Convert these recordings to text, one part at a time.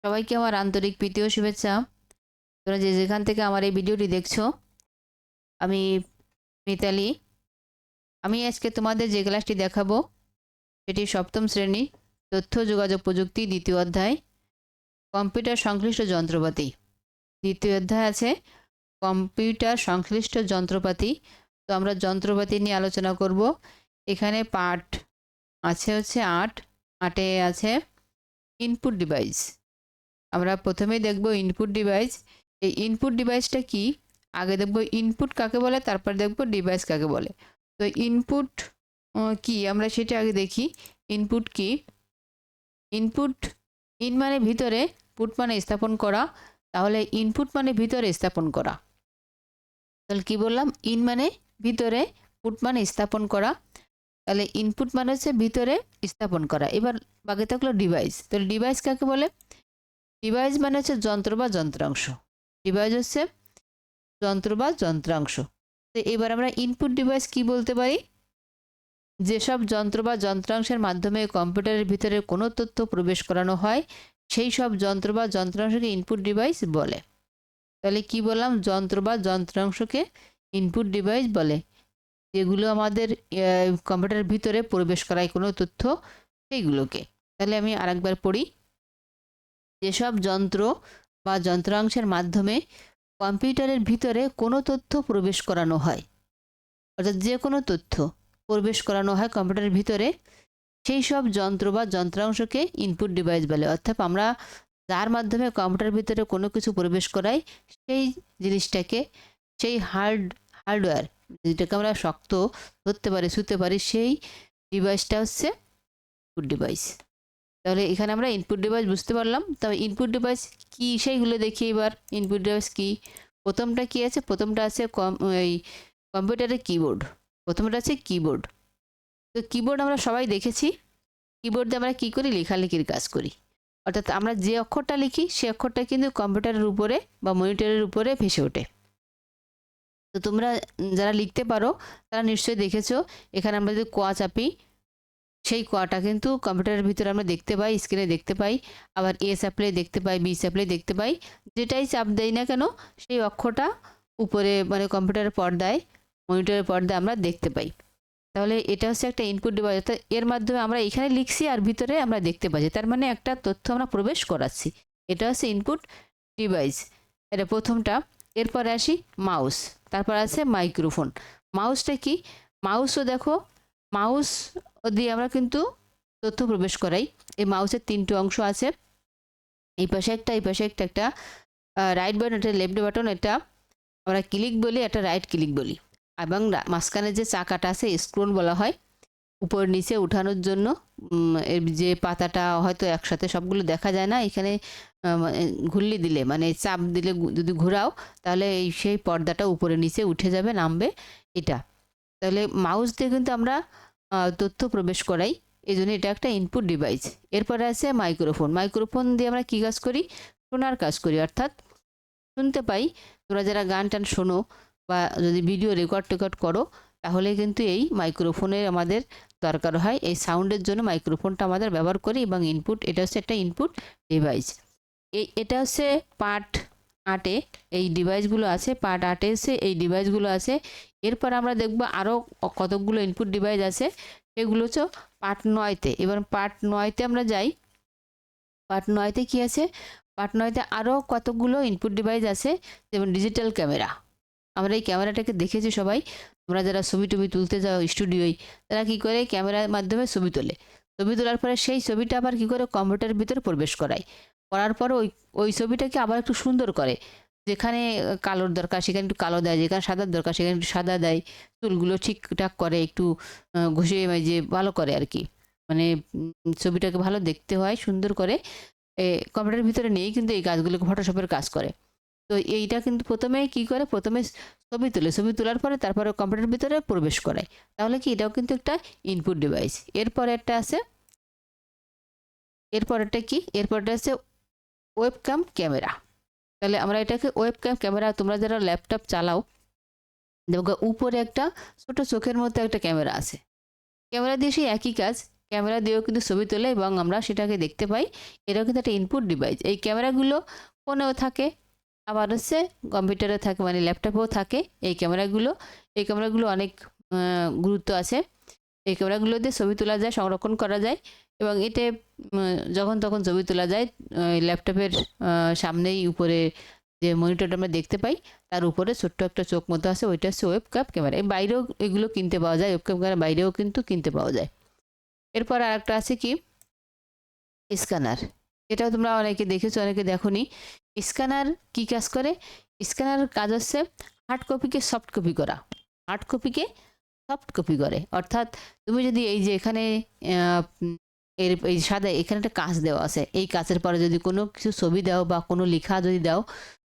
সবাইকে আমার আন্তরিক প্রীতি ও শুভেচ্ছা। তোমরা যে যেখান থেকে আমার এই ভিডিওটি দেখছো, আমি মিতালি। আমি আজকে তোমাদের যে ক্লাসটি দেখাবো সেটি সপ্তম শ্রেণী তথ্য যোগাযোগ প্রযুক্তি দ্বিতীয় অধ্যায় কম্পিউটার সংশ্লিষ্ট যন্ত্রপাতি। দ্বিতীয় অধ্যায় আছে কম্পিউটার সংশ্লিষ্ট যন্ত্রপাতি। তো আমরা যন্ত্রপাতি নিয়ে আলোচনা করব। এখানে পার্ট আছে হচ্ছে 8। 8-এ আছে ইনপুট ডিভাইস। আমরা প্রথমেই দেখব ইনপুট ডিভাইস। এই ইনপুট ডিভাইসটা কি, আগে দেখব ইনপুট কাকে বলে, তারপর দেখব ডিভাইস কাকে বলে। তো ইনপুট কি আমরা সেটা আগে দেখি। ইনপুট কি? ইনপুট, ইন মানে ভিতরে, পুট মানে স্থাপন করা। তাহলে ইনপুট মানে ভিতরে স্থাপন করা। তাহলে কি বললাম? ইন মানে ভিতরে, পুট মানে স্থাপন করা। তাহলে ইনপুট মানে হচ্ছে ভিতরে স্থাপন করা। এবার বাকি থাকলো ডিভাইস। তাহলে ডিভাইস কাকে বলে? ডিভাইস মানে হচ্ছে যন্ত্র বা যন্ত্রাংশ। ডিভাইস হচ্ছে যন্ত্র বা যন্ত্রাংশ। তো এবার আমরা ইনপুট ডিভাইস কি বলতে পারি? যেসব যন্ত্র বা যন্ত্রাংশের মাধ্যমে কম্পিউটারের ভিতরে কোনো তথ্য প্রবেশ করানো হয় সেই সব যন্ত্র বা যন্ত্রাংশকে ইনপুট ডিভাইস বলে। তাহলে কি বললাম? যন্ত্র বা যন্ত্রাংশকে ইনপুট ডিভাইস বলে, যেগুলো আমাদের কম্পিউটারের ভিতরে প্রবেশ করায় কোনো তথ্য, সেইগুলোকে। তাহলে আমি আরেকবার পড়ি। যেসব যন্ত্র বা যন্ত্রাংশের মাধ্যমে কম্পিউটারের ভিতরে কোনো তথ্য প্রবেশ করানো হয়, অর্থাৎ যে কোনো তথ্য প্রবেশ করানো হয় কম্পিউটারের ভিতরে, সেই সব যন্ত্র বা যন্ত্রাংশকে ইনপুট ডিভাইস বলে। অর্থাৎ আমরা যার মাধ্যমে কম্পিউটারের ভিতরে কোনো কিছু প্রবেশ করাই, সেই জিনিসটাকে, সেই হার্ডওয়্যার যেটাকে আমরা শক্ত ধরতে পারি, ছুঁতে পারি, সেই ডিভাইসটা হচ্ছে ইনপুট ডিভাইস। তাহলে এখানে আমরা ইনপুট ডিভাইস বুঝতে পারলাম। তবে ইনপুট ডিভাইস কি সেইগুলো দেখি এবার। ইনপুট ডিভাইস কি? প্রথমটা কি আছে? প্রথমটা আছে এই কম্পিউটারের কিবোর্ড। প্রথমটা আছে কিবোর্ড। তো কিবোর্ড আমরা সবাই দেখেছি। কিবোর্ড দিয়ে আমরা কী করি? লেখালেখির কাজ করি। অর্থাৎ আমরা যে অক্ষরটা লিখি সে অক্ষরটা কিন্তু কম্পিউটারের উপরে বা মনিটরের উপরে ভেসে ওঠে। তো তোমরা যারা লিখতে পারো তারা নিশ্চয়ই দেখেছো, এখানে আমরা যদি ক চাপি, সেই কটা কিন্তু কম্পিউটারের ভিতরে আমরা দেখতে পাই, স্ক্রিনে দেখতে পাই। আবার এ চাপলে দেখতে পাই, বি চাপলে দেখতে পাই। যেটাই চাপ দেই না কেন সেই অক্ষরটা উপরে মানে কম্পিউটারের পর্দায়, মনিটরের পর্দায় আমরা দেখতে পাই। তাহলে এটা হচ্ছে একটা ইনপুট ডিভাইস। অর্থাৎ এর মাধ্যমে আমরা এখানে লিখছি আর ভিতরে আমরা দেখতে পাচ্ছি, তার মানে একটা তথ্য আমরা প্রবেশ করাচ্ছি। এটা হচ্ছে ইনপুট ডিভাইস। এটা প্রথমটা। এরপরে আসি মাউস, তারপর আছে মাইক্রোফোন। মাউসটা কি? মাউসও দেখো, মাউস দিয়ে আমরা কিন্তু তথ্য প্রবেশ করাই। এই মাউসের 3টে অংশ আছে, এই পাশে একটা, এই পাশে একটা। একটা রাইট বাটন, এটা লেফট বাটন, এটা আমরা ক্লিক বলি, এটা রাইট ক্লিক বলি। এবং মাঝখানে যে চাকাটা আছে স্ক্রোল বলা হয়, উপর নিচে উঠানোর জন্য। এর যে পাতাটা হয়তো একসাথে সবগুলো দেখা যায় না, এখানে ঘুরলি দিলে মানে চাপ দিলে যদি ঘোরাও তাহলে এই সেই পর্দাটা উপরে নিচে উঠে যাবে, নামবে এটা। তাহলে মাউস দিয়ে কিন্তু আমরা তথ্য প্রবেশ করাই, এই জন্য এটা একটা ইনপুট ডিভাইস। এরপরে আছে মাইক্রোফোন। মাইক্রোফোন দিয়ে আমরা কী কাজ করি? শোনার কাজ করি, অর্থাৎ শুনতে পাই। তোমরা যারা গান টান শোনো বা যদি ভিডিও রেকর্ড করো, তাহলে কিন্তু এই মাইক্রোফোনের আমাদের দরকার হয়। এই সাউন্ডের জন্য মাইক্রোফোনটা আমাদের ব্যবহার করি এবং ইনপুট, এটা হচ্ছে একটা ইনপুট ডিভাইস। এটা হচ্ছে পার্ট 8-এ এই ডিভাইসগুলো আছে। পার্ট 8-এ হচ্ছে এই ডিভাইসগুলো আছে। এরপর আমরা দেখব আরও কতকগুলো ইনপুট ডিভাইস আছে, সেগুলো হচ্ছে পার্ট 9-তে। এবার পার্ট 9-তে আমরা যাই। পার্ট 9-তে কী আছে? পার্ট 9-তে আরও কতগুলো ইনপুট ডিভাইস আছে, যেমন ডিজিটাল ক্যামেরা। আমরা এই ক্যামেরাটাকে দেখেছি সবাই। তোমরা যারা ছবি টবি তুলতে যাও স্টুডিওয়, তারা কী করে? ক্যামেরার মাধ্যমে ছবি তোলে। ছবি তোলার পরে সেই ছবিটা আবার কী করে? কম্পিউটারের ভিতরে প্রবেশ করায়। করার পর ওই ওই ছবিটাকে আবার একটু সুন্দর করে। যেখানে কালোর দরকার সেখানে একটু কালো দেয়, যেখানে সাদার দরকার সেখানে একটু সাদা দেয়। চুলগুলো ঠিকঠাক করে, একটু ঘষে মেজে ভালো করে আর কি। মানে ছবিটাকে ভালো দেখতে হয়, সুন্দর করে। কম্পিউটারের ভিতরে নিয়েই কিন্তু এই কাজগুলোকে ফটোশপের কাজ করে। তো এইটা কিন্তু প্রথমে কি করে? প্রথমে ছবি তোলে, ছবি তোলার পরে তারপরে কম্পিউটারের ভিতরে প্রবেশ করায়। তাহলে কি এটাও কিন্তু একটা ইনপুট ডিভাইস। এরপরে একটা আছে, এরপরেরটা কি? এরপরটা আছে ওয়েবক্যাম ক্যামেরা। তাহলে আমরা এটাকে ওয়েবক্যাম ক্যামেরা, তোমরা যারা ল্যাপটপ চালাও দেখো উপরে একটা ছোট চোখের মতো একটা ক্যামেরা আছে। ক্যামেরা দিয়ে সেই একই কাজ, ক্যামেরা দিয়েও কিন্তু ছবি তোলে এবং আমরা সেটাকে দেখতে পাই। এটাও কিন্তু একটা ইনপুট ডিভাইস। এই ক্যামেরাগুলো ফোনেও থাকে, আবার হচ্ছে কম্পিউটারে থাকে, মানে ল্যাপটপেও থাকে এই ক্যামেরাগুলো। এই ক্যামেরাগুলো অনেক গুরুত্ব আছে। এই ক্যামেরাগুলো দিয়ে ছবি তোলা যায়, সংরক্ষণ করা যায় এবং এতে যখন তখন ছবি তোলা যায়। ল্যাপটপের সামনেই উপরে যে মনিটরটা আমরা দেখতে পাই তার উপরে ছোট্ট একটা চোখ মতো আছে, ওইটা হচ্ছে ওয়েবক্যাম ক্যামেরা। এই বাইরেও এগুলো কিনতে পাওয়া যায়, ওয়েবক্যাম ক্যামেরা বাইরেও কিন্তু কিনতে পাওয়া যায়। এরপর আরেকটা আছে কি, স্ক্যানার। এটাও তোমরা অনেকে দেখেছো, অনেকে দেখোনি। স্ক্যানার কি কাজ করে? স্ক্যানার কাজ হচ্ছে হার্ড কপিকে সফট কপি করা। হার্ড কপিকে সফট কপি করে, অর্থাৎ তুমি যদি এই যে এখানে এর এই সাদা এখানে একটা কাঁচ দেওয়া আছে, এই কাঁচের পরে যদি কোনো কিছু ছবি দাও বা কোনো লেখা যদি দাও,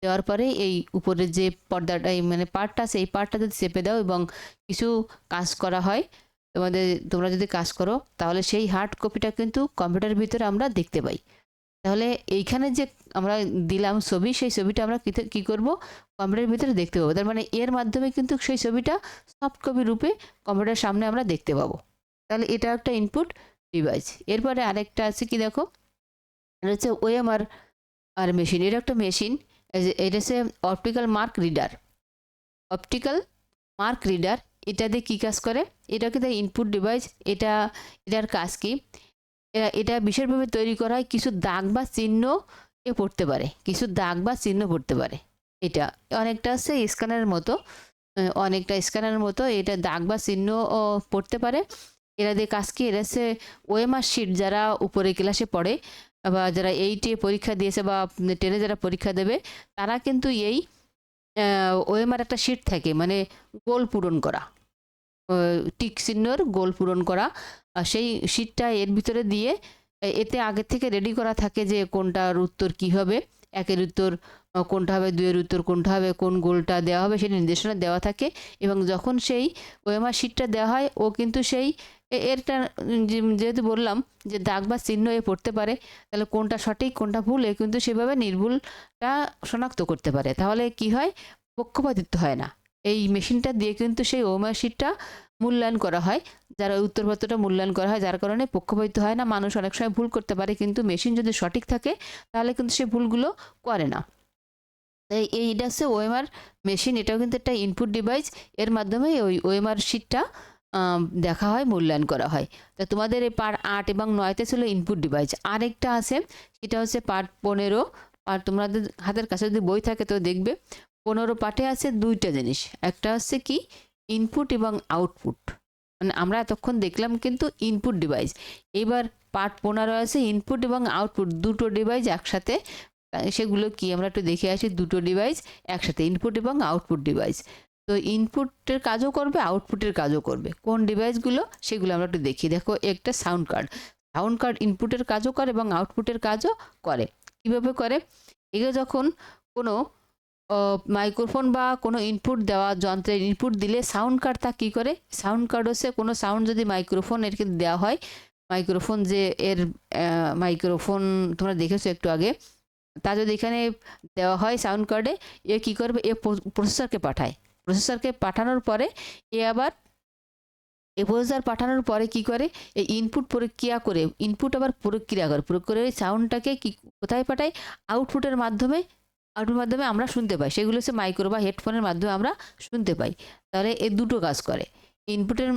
দেওয়ার পরে এই উপরের যে পর্দাটা মানে পার্টটা আছে, এই পার্টটা যদি চেপে দাও এবং কিছু কাজ করা হয়, তোমরা যদি কাজ করো, তাহলে সেই হার্ড কপিটা কিন্তু কম্পিউটারের ভিতরে আমরা দেখতে পাই। তাহলে এইখানে যে আমরা দিলাম ছবি, সেই ছবিটা আমরা কি করব, কম্পিউটারের ভিতরে দেখতে পাবো। তার মানে এর মাধ্যমে কিন্তু সেই ছবিটা সফট কপি রূপে কম্পিউটারের সামনে আমরা দেখতে পাবো। তাহলে এটা একটা ইনপুট ডিভাইস। এরপরে আরেকটা আছে কি দেখো, এটা হচ্ছে ওএমআর আর মেশিন। এটা একটা মেশিন, এটা হচ্ছে optical mark reader. Optical mark reader, এটা দিয়ে কী কাজ করে? এটা কিন্তু ইনপুট ডিভাইস। এটার কাজ কি? এটা বিশেষভাবে তৈরি করা হয়, কিছু দাগ বা চিহ্ন পড়তে পারে, কিছু দাগ বা চিহ্ন পড়তে পারে। এটা অনেকটা হচ্ছে স্ক্যানারের মতো, অনেকটা স্ক্যানারের মতো এটা দাগ বা চিহ্ন পড়তে পারে। এরা দিয়ে কাজ কি? এরা হচ্ছে ওএমআর শিট, যারা উপরে ক্লাসে পড়ে বা যারা 8-এ পরীক্ষা দিয়েছে বা 10-এ যারা পরীক্ষা দেবে, তারা কিন্তু এই ওএমআর একটা শিট থাকে, মানে গোল পূরণ করা, টিক চিহ্নর গোল পূরণ করা। সেই শিটটা এর ভিতরে দিয়ে এতে আগের থেকে রেডি করা থাকে যে কোনটার উত্তর কি হবে, 1-এর উত্তর কোনটা হবে, 2-এর উত্তর কোনটা হবে, কোন গোলটা দেওয়া হবে, সেই নির্দেশনা দেওয়া থাকে। এবং যখন সেই ওএমআর শিটটা দেওয়া হয়, ও কিন্তু সেই এরটা যেহেতু বললাম যে দাগ বা চিহ্ন পড়তে পারে, তাহলে কোনটা সঠিক কোনটা ভুল কিন্তু সেভাবে নির্ভুলটা শনাক্ত করতে পারে। তাহলে কি হয়? পক্ষপাতিত্ব হয় না। এই মেশিনটা দিয়ে কিন্তু সেই ওএমআর শিটটা মূল্যায়ন করা হয়, যারা উত্তরপত্রটা মূল্যায়ন করা হয়, যার কারণে পক্ষপাতিত্ব হয় না। মানুষ অনেক সময় ভুল করতে পারে, কিন্তু মেশিন যদি সঠিক থাকে তাহলে কিন্তু সে ভুলগুলো করে না। তাই এইটা হচ্ছে ওএমআর মেশিন। এটাও কিন্তু একটা ইনপুট ডিভাইস। এর মাধ্যমে ওই ওএমআর শিটটা দেখা হয়, মূল্যায়ন করা হয়। তা তোমাদের এই পার্ট 8 এবং 9-তে ছিল ইনপুট ডিভাইস। আরেকটা আছে, সেটা হচ্ছে পার্ট 15। আর তোমাদের হাতের কাছে যদি বই থাকে তো দেখবে 15 পার্টে আছে দুইটা জিনিস। একটা হচ্ছে কি, ইনপুট এবং আউটপুট। মানে আমরা এতক্ষণ দেখলাম কিন্তু ইনপুট ডিভাইস। এবার পার্ট 15 আছে ইনপুট এবং আউটপুট, দুটো ডিভাইস একসাথে। সেগুলো কি আমরা একটু দেখে আসি। দুটো ডিভাইস একসাথে, ইনপুট এবং আউটপুট ডিভাইস। তো ইনপুটের কাজও করবে, আউটপুটের কাজও করবে। কোন ডিভাইসগুলো সেগুলো আমরা একটু দেখি। দেখো, একটা সাউন্ড কার্ড। সাউন্ড কার্ড ইনপুটের কাজও করে এবং আউটপুটের কাজও করে। কীভাবে করে? এগুলো যখন কোনো মাইক্রোফোন বা কোনো ইনপুট দেওয়া যন্ত্রের ইনপুট দিলে সাউন্ড কার্ড তা কী করে? সাউন্ড কার্ড হচ্ছে কোনো সাউন্ড যদি মাইক্রোফোন এর দেওয়া হয়, মাইক্রোফোন যে এর মাইক্রোফোন তোমরা দেখেছো একটু আগে, তা যদি এখানে দেওয়া হয় সাউন্ড কার্ডে, এ কী করবে? এ প্রসেসরকে পাঠায়। প্রসেসরকে পাঠানোর পরে আবার প্রসেসর পাঠানোর পরে কি করে? এই ইনপুট প্রক্রিয়া করে, ইনপুট আবার প্রক্রিয়া করে, প্রয়োগ করে ওই সাউন্ডটাকে কি কোথায় পাঠায়? আউটপুটের মাধ্যমে আমরা শুনতে পাই। সেগুলো হচ্ছে মাইক্রো বা হেডফোনের মাধ্যমে আমরা শুনতে পাই। তাহলে এই দুটো কাজ করে। ইনপুটের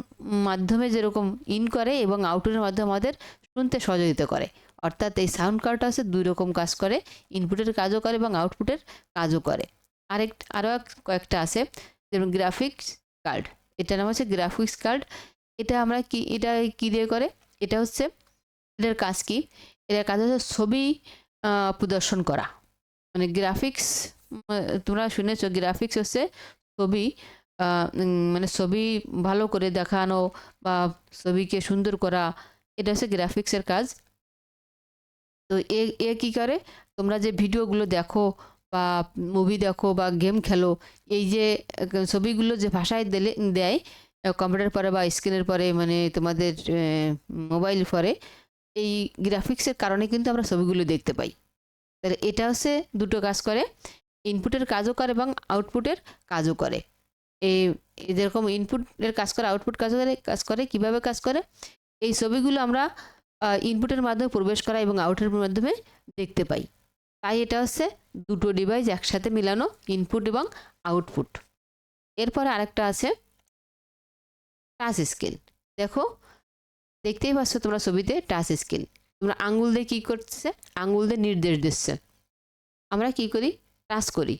মাধ্যমে যেরকম ইন করে এবং আউটপুটের মাধ্যমে আমাদের শুনতে সহযোগিতা করে। অর্থাৎ এই সাউন্ড কার্ডটা হচ্ছে দুই রকম কাজ করে, ইনপুটের কাজও করে এবং আউটপুটের কাজও করে। আরও কয়েকটা আছে, যেমন গ্রাফিক্স কার্ড। এটার নাম হচ্ছে গ্রাফিক্স কার্ড। এটা আমরা এটা কি দিয়ে করে? এটা হচ্ছে, এটার কাজ কি? এটার কাজ হচ্ছে ছবি প্রদর্শন করা। মানে গ্রাফিক্স, তোমরা শুনেছো, গ্রাফিক্স হচ্ছে ছবি, মানে ছবি ভালো করে দেখানো বা ছবিকে সুন্দর করা, এটা হচ্ছে গ্রাফিক্সের কাজ। তো এ কী করে? তোমরা যে ভিডিওগুলো দেখো বা মুভি দেখো বা গেম খেলো, এই যে ছবিগুলো যে ভাষায় দেয় কম্পিউটার পরে বা স্ক্রিনের পরে, মানে তোমাদের মোবাইল পরে, এই গ্রাফিক্সের কারণে কিন্তু আমরা ছবিগুলো দেখতে পাই। তাহলে এটা হচ্ছে দুটো কাজ করে, ইনপুটের কাজও করে এবং আউটপুটের কাজও করে। এই যেরকম ইনপুটের কাজ করে, আউটপুট কাজ করে। কীভাবে কাজ করে? এই ছবিগুলো আমরা ইনপুটের মাধ্যমে প্রবেশ করা এবং আউটের মাধ্যমে দেখতে পাই। তাই এটা হচ্ছে দুটো ডিভাইস একসাথে মিলানো, ইনপুট এবং আউটপুট। এরপরে আরেকটা আছে টাচ স্কেল। দেখো, দেখতেই পাচ্ছ তোমরা ছবিতে টাচ স্কেল। তোমরা আঙ্গুল দিয়ে কী করছে, আঙ্গুল দিয়ে নির্দেশ দিচ্ছে। আমরা কি করি, টাচ করি।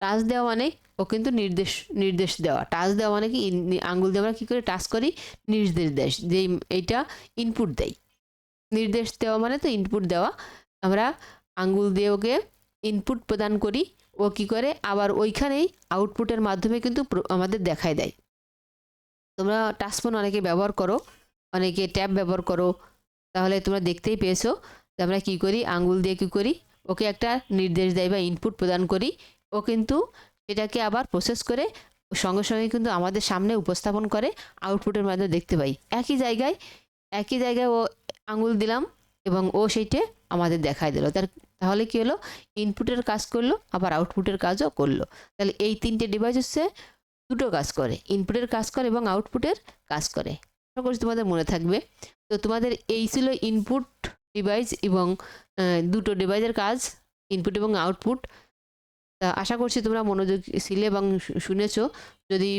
টাচ দেওয়া মানে ও কিন্তু নির্দেশ দেওয়া। টাচ দেওয়া মানে কি, আঙ্গুল দিয়ে আমরা কী করি, টাচ করি, নির্দেশ যে এইটা ইনপুট দেয়। নির্দেশ দেওয়া মানে তো ইনপুট দেওয়া। আমরা আঙ্গুল দিয়ে ওকে ইনপুট প্রদান করি, ও কি করে আবার ওইখানেই আউটপুটের মাধ্যমে কিন্তু আমাদের দেখায় দেয়। তোমরা টাচ ফোন অনেকে ব্যবহার করো, অনেকে ট্যাব ব্যবহার করো, তাহলে তোমরা দেখতেই পেয়েছো যে আমরা কী করি, আঙ্গুল দিয়ে কী করি, ওকে একটা নির্দেশ দেয় বা ইনপুট প্রদান করি। ও কিন্তু এটাকে আবার প্রসেস করে সঙ্গে সঙ্গে কিন্তু আমাদের সামনে উপস্থাপন করে, আউটপুটের মাধ্যমে দেখতে পাই। একই জায়গায় ও আঙ্গুল দিলাম এবং ও সেইটে আমাদের দেখায় দিল। তাহলে কি হলো, ইনপুটের কাজ করলো আবার আউটপুটের কাজও করলো। তাহলে এই তিনটে ডিভাইস হচ্ছে দুটো কাজ করে, ইনপুটের কাজ করে এবং আউটপুটের কাজ করে। আশা করছি তোমাদের মনে থাকবে। তো তোমাদের এই ছিল ইনপুট ডিভাইস এবং দুটো ডিভাইসের কাজ, ইনপুট এবং আউটপুট। তা আশা করছি তোমরা মনোযোগ ছিলে এবং শুনেছো। যদি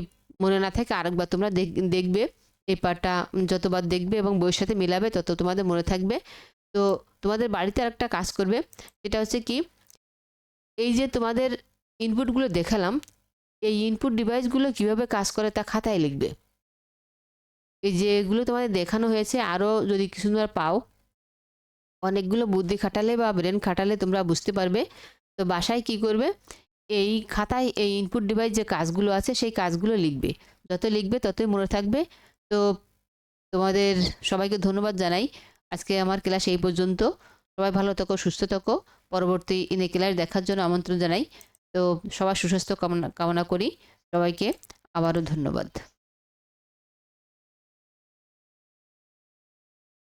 মনে না থাকে আরেকবার তোমরা দেখবে, এই পার্টটা যতবার দেখবে এবং বইয়ের সাথে মেলাবে তত তোমাদের মনে থাকবে। তো তোমাদের বাড়িতে আরেকটা কাজ করবে, সেটা হচ্ছে কি, এই যে তোমাদের ইনপুটগুলো দেখালাম, এই ইনপুট ডিভাইসগুলো কিভাবে কাজ করে তা খাতায় লিখবে। এই যেগুলো তোমাদের দেখানো হয়েছে, আরও যদি কিছু তোমরা পাও, অনেকগুলো বুদ্ধি খাটালে বা ব্রেন খাটালে তোমরা বুঝতে পারবে। তো বাসায় কি করবে, এই খাতায় এই ইনপুট ডিভাইস যে কাজগুলো আছে সেই কাজগুলো লিখবে। যত লিখবে ততই মনে থাকবে। তো তোমাদের সবাইকে ধন্যবাদ জানাই। আজকে আমার ক্লাস এই পর্যন্ত। সবাই ভালো থাকো, সুস্থ থাকো। পরবর্তী ক্লাস দেখার জন্য আমন্ত্রণ জানাই। তো সবার সুস্বাস্থ্য কামনা করি। সবাইকে আবারও ধন্যবাদ।